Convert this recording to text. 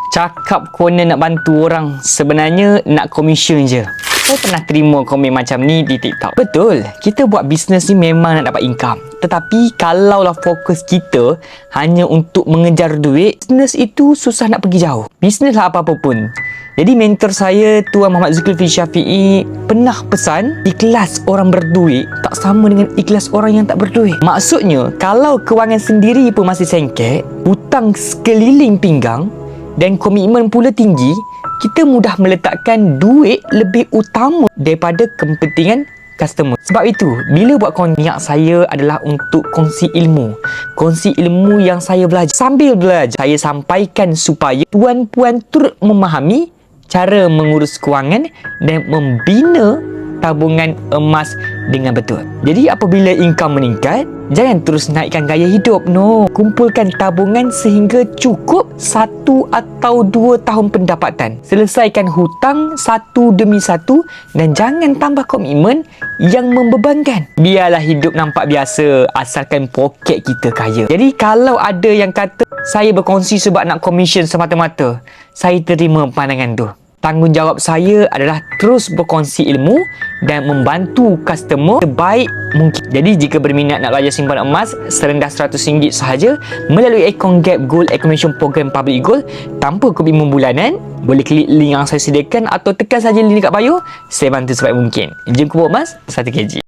Cakap konon nak bantu orang, sebenarnya nak commission je. Saya pernah terima komen macam ni di TikTok. Betul, kita buat bisnes ni memang nak dapat income. Tetapi kalaulah fokus kita hanya untuk mengejar duit, bisnes itu susah nak pergi jauh. Bisnes lah apa-apa pun. Jadi mentor saya, Tuan Muhammad Zulkifli Syafi'i, pernah pesan, ikhlas orang berduit tak sama dengan ikhlas orang yang tak berduit. Maksudnya, kalau kewangan sendiri pun masih sengket, hutang sekeliling pinggang dan komitmen pula tinggi, kita mudah meletakkan duit lebih utama daripada kepentingan customer. Sebab itu, bila buat konten, niat saya adalah untuk kongsi ilmu. Kongsi ilmu yang saya belajar. Sambil belajar, saya sampaikan supaya puan-puan turut memahami cara mengurus kewangan dan membina tabungan emas dengan betul. Jadi apabila income meningkat, jangan terus naikkan gaya hidup. No, kumpulkan tabungan sehingga cukup 1 atau 2 tahun pendapatan. Selesaikan hutang satu demi satu dan jangan tambah komitmen yang membebankan. Biarlah hidup nampak biasa asalkan poket kita kaya. Jadi kalau ada yang kata saya berkongsi sebab nak komisen semata-mata, saya terima pandangan tu. Tanggungjawab saya adalah terus berkongsi ilmu dan membantu customer sebaik mungkin. Jadi jika berminat nak belajar simpanan emas serendah RM100 sahaja melalui akaun Gap Gold Accumulation Program Public Gold tanpa komitmen bulanan, boleh klik link yang saya sediakan atau tekan saja link dekat bio. Saya bantu sebaik mungkin. Jom kubur emas 1 kg.